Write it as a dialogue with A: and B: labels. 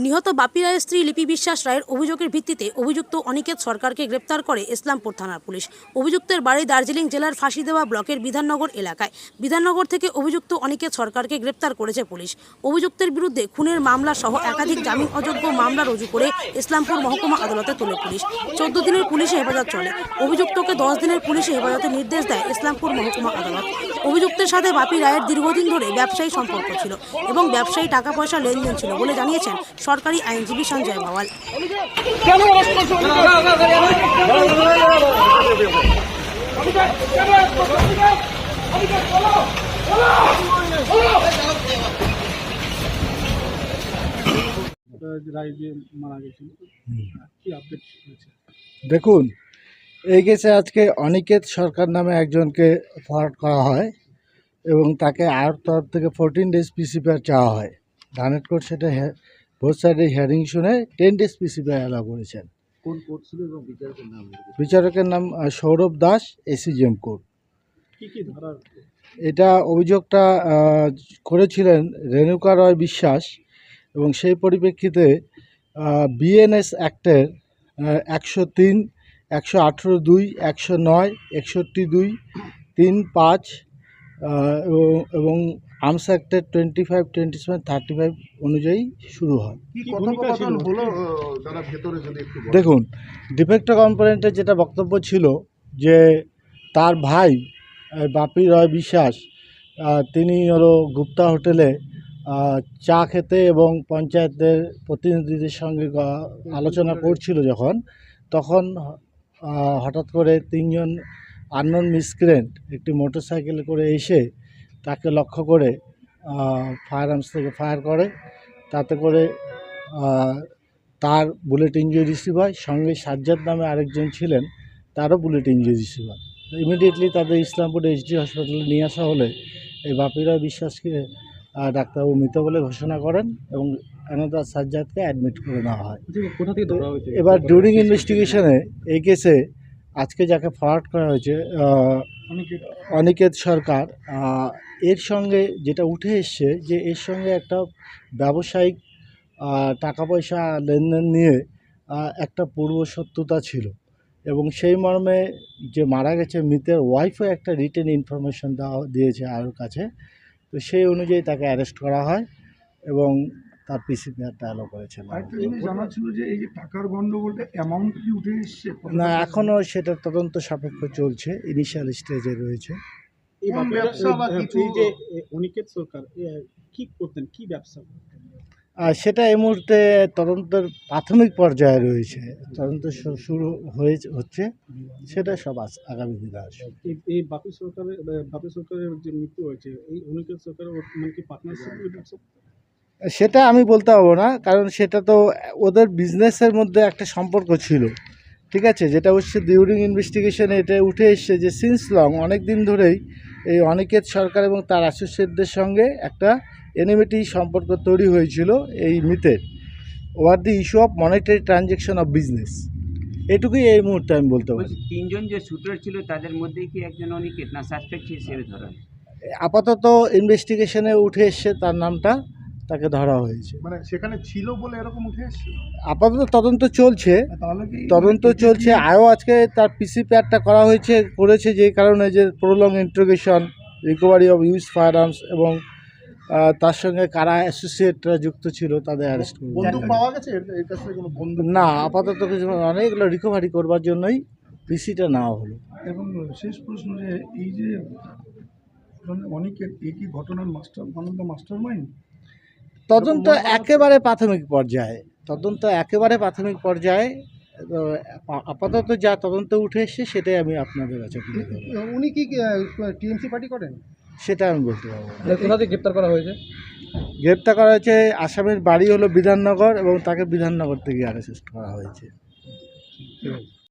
A: নিহত বাপি রায়ের স্ত্রী লিপি বিশ্বাস রায়ের অভিযোগের ভিত্তিতে অভিযুক্ত অনিকেত সরকারকে গ্রেপ্তার করে ইসলামপুর থানার পুলিশ। অভিযুক্তের বাড়ি দার্জিলিং জেলার ফাঁসিদেওয়া ব্লকের বিধাননগর এলাকায়। বিধাননগর থেকে অভিযুক্ত অনিকেত সরকারকে গ্রেপ্তার করেছে পুলিশ। অভিযুক্তের বিরুদ্ধে খুনের মামলা সহ একাধিক জামিন অযোগ্য মামলা রুজু করে ইসলামপুর মহকুমা আদালতে তোলে পুলিশ। 14 দিনের পুলিশি হেফাজত চলে। অভিযুক্তকে 10 দিনের পুলিশি হেফাজতের নির্দেশ দেয় ইসলামপুর মহকুমা আদালত। অভিযুক্তের সাথে বাপি রায়ের দীর্ঘদিন ধরে ব্যবসায়ী সম্পর্ক ছিল এবং ব্যবসায়ী টাকা পয়সা লেনদেন ছিল বলে জানিয়েছেন সরকারি আইনজীবী সঞ্জয় ভাওয়াল।
B: দেখুন, এই কেসে আজকে অনিকেত সরকার নামে একজনকে ফরওয়ার্ড করা হয় এবং তাকে আয়ের তরফ থেকে 14 ডেজ পিসিপিআর চাওয়া হয়। ডানেট কোর্ট সেটা বোথ সাইডে হিয়ারিং শুনে 10 ডেজ পিসিপিআর অ্যালাউ করেছেন।
C: কোন কোর্ট ছিল এবং
B: বিচারকের নাম সৌরভ দাস, এসিজিএম কোর্ট।
C: কি ধারা?
B: এটা অভিযোগটা করেছিলেন রেণুকা রয় বিশ্বাস এবং সেই পরিপ্রেক্ষিতে বিএনএস অ্যাক্টের 103, 118(2), 109, 61(2), 3(5) এবং আর্মস অ্যাক্টের 25, 27, 35 অনুযায়ী শুরু হয়। দেখুন, ডিফেক্টর কম্পোনেন্টের যেটা বক্তব্য ছিল যে তার ভাই বাপি রয় বিশ্বাস তিনি হলো গুপ্তা হোটেলে চা খেতে এবং পঞ্চায়েতের প্রতিনিধিদের সঙ্গে আলোচনা করছিল তখন হঠাৎ করে 3 জন আননোন মিসক্রেন্ট একটি মোটরসাইকেলে করে এসে তাকে লক্ষ্য করে ফায়ার আর্মস থেকে ফায়ার করে। তাতে করে তার বুলেট ইঞ্জুরি রিসিভ হয়। সঙ্গে সাজ্জাদ নামে আরেকজন ছিলেন, তারও বুলেট ইঞ্জুরি রিসিভ হয়। ইমিডিয়েটলি তাদের ইসলামপুর এইচডি হাসপাতালে নিয়ে আসা হলে এই বাপি রায় বিশ্বাসকে ডাক্তারবাবু মৃত বলে ঘোষণা করেন এবং অ্যানাদার সাজ্জাদকে অ্যাডমিট করে নেওয়া হয়। এবার ডিউরিং ইনভেস্টিগেশনে এই কেসে আজকে যাকে ফরওয়ার্ড করা হয়েছে অনিকেত সরকার, এর সঙ্গে যেটা উঠে এসছে যে এর সঙ্গে একটা ব্যবসায়িক টাকা পয়সা লেনদেন নিয়ে একটা পূর্ব শত্রুতা ছিল এবং সেই মর্মে যে মারা গেছে মৃতের ওয়াইফও একটা রিটেন ইনফরমেশন দিয়েছে আর কাছে। তো সেই অনুযায়ী তাকে অ্যারেস্ট করা হয় এবং তার পিসিপিআরটা অ্যালাউ করেছিল।
D: জানা ছিল যে এই যে টাকার গন্ডগোলটা অ্যামাউন্ট কি উঠে এসছে?
B: না, এখনও সেটা তদন্ত সাপেক্ষ চলছে, ইনিশিয়াল স্টেজে রয়েছে।
C: এই ব্যবসা বা কিছু যে অনিকেত সরকার কি করতেন, কি ব্যবসা?
B: সেটা এই মুহূর্তে তদন্তের প্রাথমিক পর্যায়ে রয়েছে, তদন্ত শুরু হচ্ছে, সেটা সব আগামী দিনে আসবে।
C: এই বাপি সরকারের যে মৃত্যু হয়েছে, এই অনিকেত সরকারের মানে কি পার্টনারশিপ ব্যবসা?
B: সেটা আমি বলতে পারবো না, কারণ সেটা তো ওদের বিজনেসের মধ্যে একটা সম্পর্ক ছিল, ঠিক আছে। যেটা হচ্ছে ডিউরিং ইনভেস্টিগেশনে এটা উঠে এসছে যে সিন্স লং অনেক দিন ধরেই এই অনিকেত সরকার এবং তার অ্যাসোসিয়েটদের সঙ্গে একটা এনিমিটি সম্পর্ক তৈরি হয়েছিল এই মৃতের, over the issue of monetary transaction of business. এটুকুই এই মুহূর্তে আমি বলতে পারি।
E: 3 জন যে শুটার ছিল তাদের মধ্যে কি একজন অনিকেত না সাসপেক্ট হিসেবে ধরা হয়?
B: আপাতত ইনভেস্টিগেশনে উঠে এসছে তার নামটা, তাকে ধরা হয়েছে।
D: মানে সেখানে ছিল বলে এরকম উঠে এসছে?
B: আপাতত তদন্ত চলছে, আয়ও আজকে তার পিসিপিআরটা করেছে যে কারণে যে prolong interrogation, recovery of use fire arms এবং তার সঙ্গে কারা অ্যাসোসিয়েটরা যুক্ত ছিল তাদের অ্যারেস্ট করবে।
D: বন্দুক পাওয়া গেছে এর কাছ থেকে? কোনো বন্দুক
B: না, আপাতত কিছু অনেকগুলো রিকভারি করবার জন্যই পিসিটা নেওয়া হলো।
D: এবং শেষ প্রশ্ন, যে এই যে অনেকের একই ঘটনার মাস্টার মাইন্ড
B: তদন্ত একেবারে প্রাথমিক পর্যায়ে, আপাতত যা তদন্ত উঠে এসছে সেটাই আমি আপনাদের কাছে তুলে ধরব।
D: উনি কি টিএমসি পার্টি করেন?
B: সেটা আমি বলতে পারবো না।
C: কোথা থেকে গ্রেপ্তার করা হয়েছে?
B: গ্রেপ্তার করা হয়েছে, আসামের বাড়ি হলো বিধাননগর এবং তাকে বিধাননগর থেকে অ্যারেস্ট করা হয়েছে।